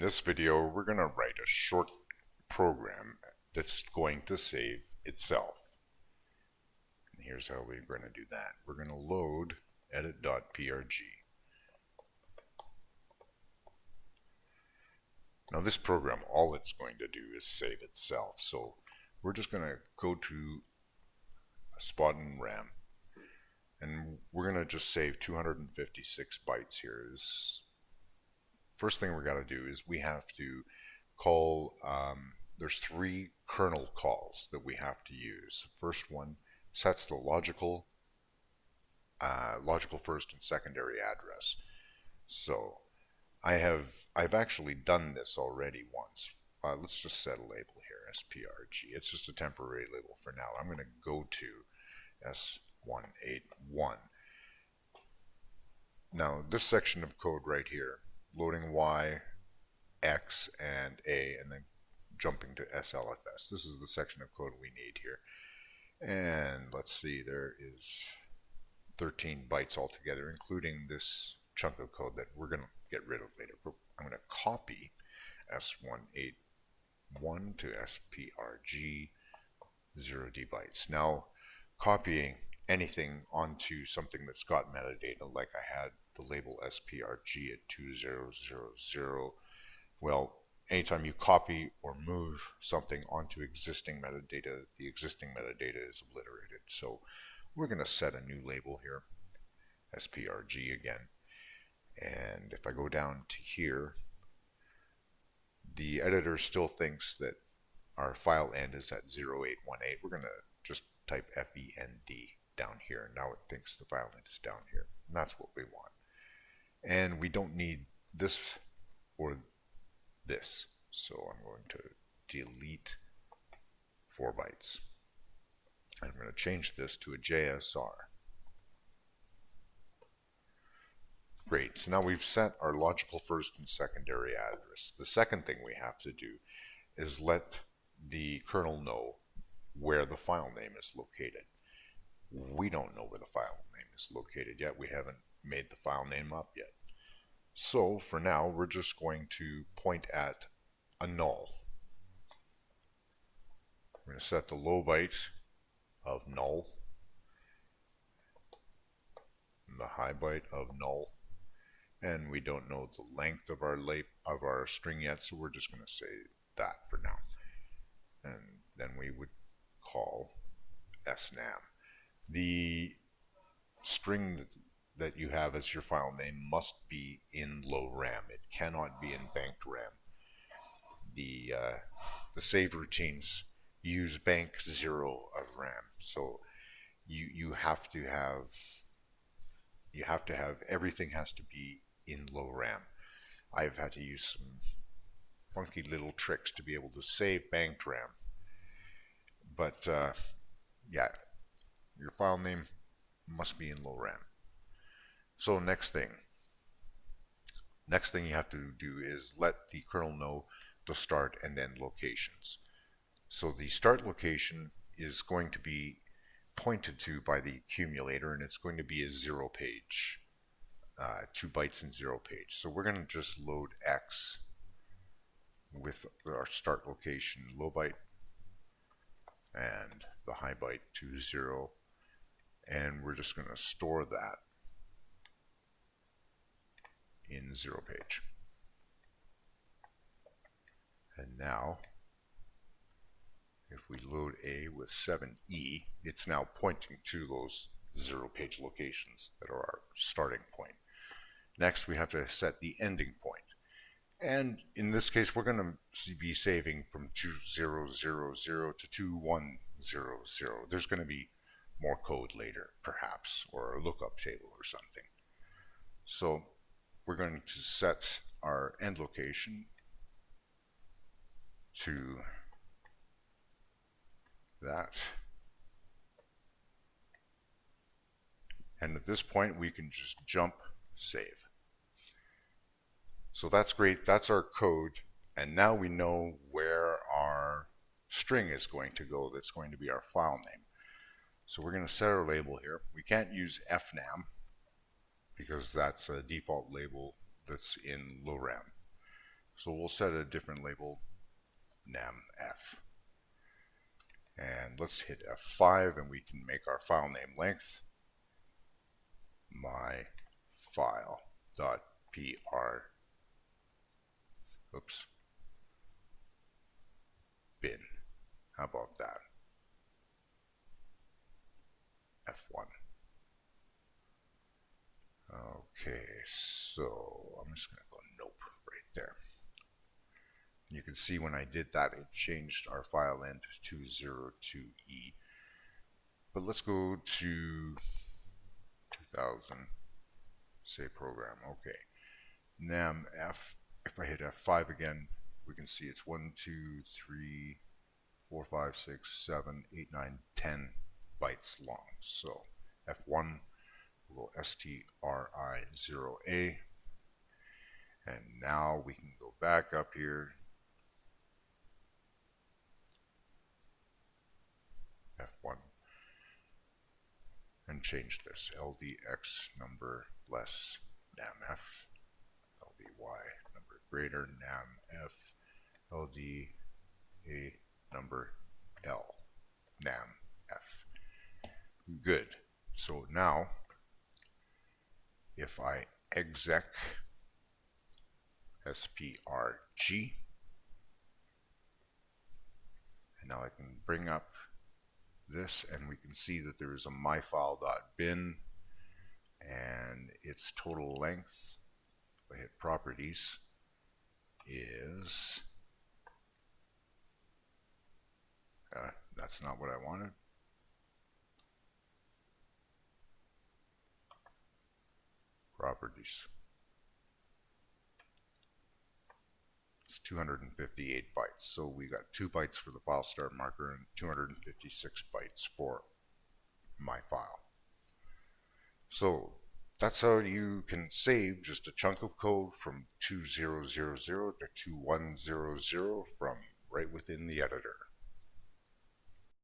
this video, we're going to write a short program that's going to save itself. And here's how we're going to do that. We're going to load edit.prg. Now this program, all it's going to do is save itself. So we're just going to go to a spot in RAM, and we're going to just save 256 bytes here. First thing we got to do is we have to call, there's 3 kernel calls that we have to use. The first one sets the logical first and secondary address. So I've actually done this already once. Let's just set a label here, sprg. It's just a temporary label for now. I'm going to go to S181. Now this section of code right here, loading Y, X, and A, and then jumping to SLFS. This is the section of code we need here. And let's see, there is 13 bytes altogether, including this chunk of code that we're going to get rid of later. I'm going to copy S181 to sprg 0D bytes. Now, copying anything onto something that's got metadata, like I had the label sprg at 2000, well, anytime you copy or move something onto existing metadata, the existing metadata is obliterated. So we're going to set a new label here, sprg again. And if I go down to here, the editor still thinks that our file end is at 0818. We're going to just type FEND down here. Now it thinks the file end is down here. And that's what we want. And we don't need this or this. So I'm going to delete 4 bytes. I'm going to change this to a JSR. Great, so now we've set our logical first and secondary address. The second thing we have to do is let the kernel know where the file name is located. We don't know where the file name is located yet. We haven't made the file name up yet. So for now, we're just going to point at a null. We're going to set the low byte of null and the high byte of null. And we don't know the length of our string yet, so we're just going to say that for now. And then we would call snam. The string that you have as your file name must be in low RAM. It cannot be in banked RAM. The save routines use bank 0 of RAM, so you have to have everything has to be in low RAM. I've had to use some funky little tricks to be able to save banked RAM. But yeah, your file name must be in low RAM. So next thing you have to do is let the kernel know the start and end locations. So the start location is going to be pointed to by the accumulator, and it's going to be a 0 page, 2 bytes in 0 page. So we're going to just load X with our start location, low byte, and the high byte to 0, and we're just going to store that in 0 page. And now if we load A with 7E, it's now pointing to those 0 page locations that are our starting point. Next we have to set the ending point. And in this case we're going to be saving from 2000 to 2100. There's going to be more code later perhaps, or a lookup table or something. So we're going to set our end location to that. And at this point we can just jump save. So that's great, that's our code, and now we know where our string is going to go. That's going to be our file name. So we're going to set our label here. We can't use fnam because that's a default label that's in low RAM. So we'll set a different label, namf. And let's hit F5 and we can make our file name length my file dot pr oops bin. How about that? F1. Okay, so I'm just going to go nope right there. You can see when I did that, it changed our file end to 02E. But let's go to 2000, say program. Okay, namf. If I hit F5 again, we can see it's 1, 2, 3, 4, 5, 6, 7, 8, 9, 10 bytes long. So F1 will go stri0a, and now we can go back up here, F1, and change this, ldx number less namf, ldy number greater namf, lda number l, namf. Good. So now, if I exec sprg, and now I can bring up this and we can see that there is a myfile.bin and its total length, if I hit properties, is that's not what I wanted. Properties. It's 258 bytes. So we got 2 bytes for the file start marker and 256 bytes for my file. So that's how you can save just a chunk of code from 2000 to 2100 from right within the editor.